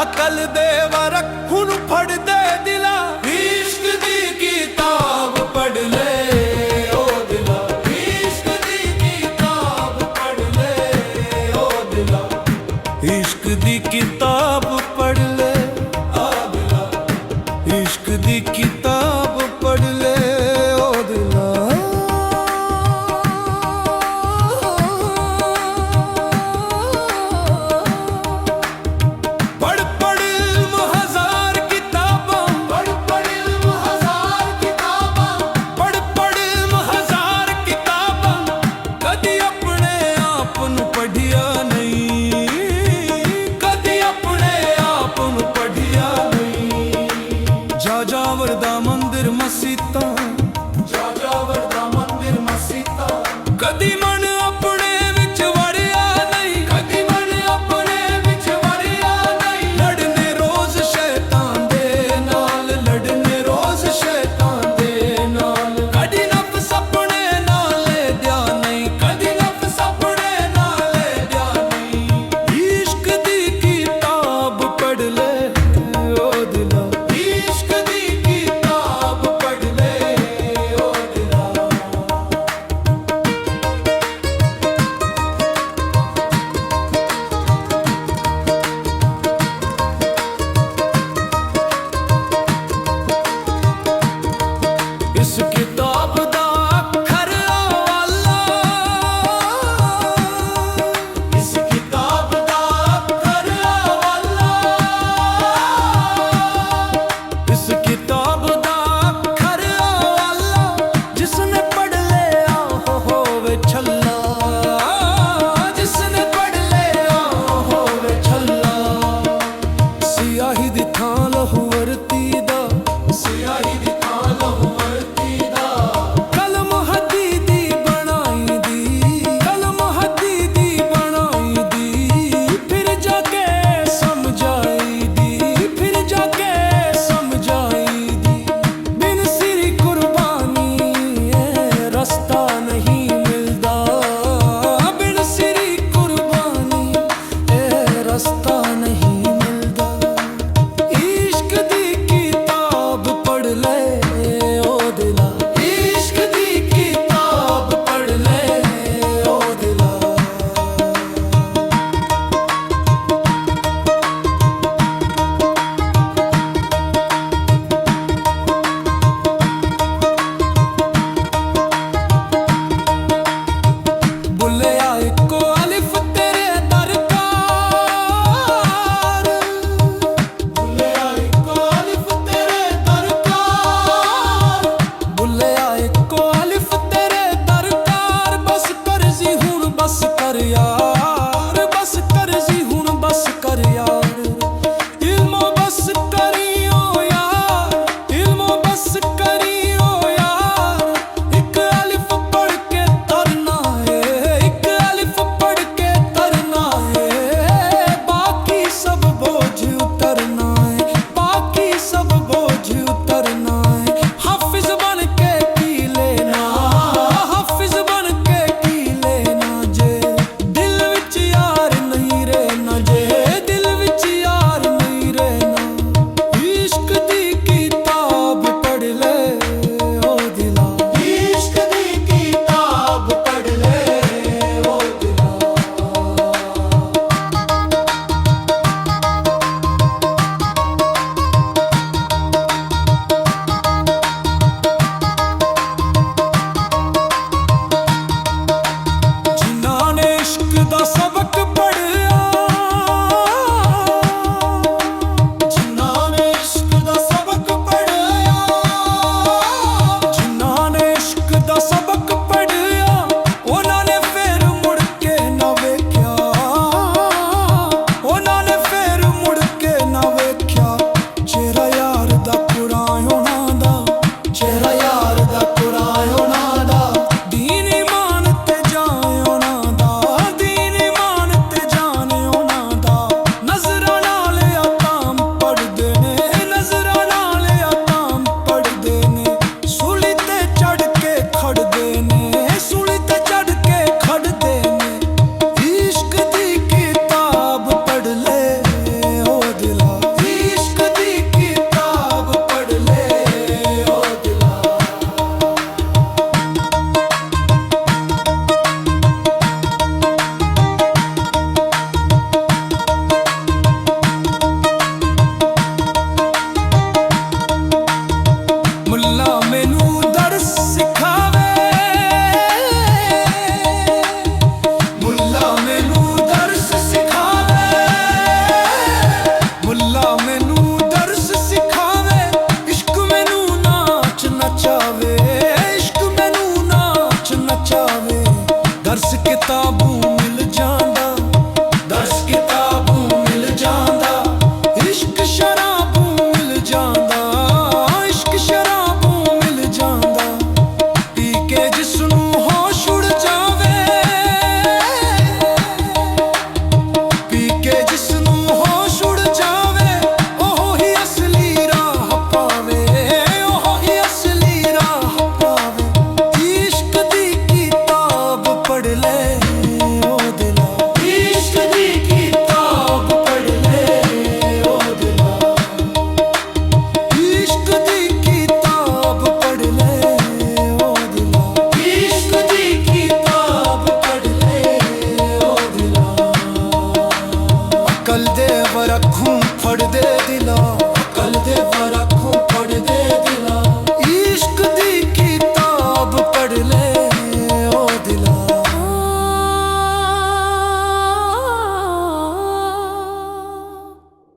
अकल दे वरक हुन फड़ दे दिला, इश्क दी किताब पढ़ ले ओ दिला, इश्क दी किताब पढ़ ले ओ दिला, इश्क दी किताब पढ़ ले आ दिला, इश्क दी किताब पढ़ ले ओ दिला। जावर दा मंदिर मसीता, जावर दा मंदिर मसीता, कदी मन अपने विच वड़िया नहीं, कदी मन अपने विच वड़िया नहीं, लड़ने रोज शैतान दे नाल, लड़ने रोज शैतान दे नाल, कदी नफ्स अपने नाल ले दिया नहीं, कदी नफ्स अपने नाल ले दिया नहीं, इश्क दी किताब पढ़ ले ओ दिला, इस किताब दा अखर वाला, इस किताब दा अखर वाला, इस किताब दा अखर वाला, जिसने पढ़ लिया होवे छल्ला, जिसने पढ़ लिया होवे छल्ला, सियाही दी थां लहू वरती दा, सियाही दी थां लहू रास्ता नहीं मिलदा, इश्क दी किताब पढ़ ले ओ दिला, इश्क दी किताब पढ़ ले ओ दिला। बुल्लिया इको अलिफ तेरे दरकार, बुल्लिया इको अलिफ तेरे दरकार, बुल्लिया इको अलिफ तेरे दरकार, बस कर जी हुण बस कर यार, बस कर जी हुण बस कर यार, इल्मो बस करियो यार, इल्मो बस करियो यार, एक अलिफ पढ़ के तरना है, एक अलिफ पढ़ के तरना है, बाकी सब बोझ उतरना है, बाकी सब बोझ उतरना है, हाफिज बन के की लेना, हाफिज बन के की लेना, जे दिल विच यार नहीं रहना, जे दिल विच यार नहीं रहना, इश्क दी किताब पढ़ ले ओ दिला, इश्क दी किताब पढ़ ले ओ दिला। जिन्हां ने इश्क दा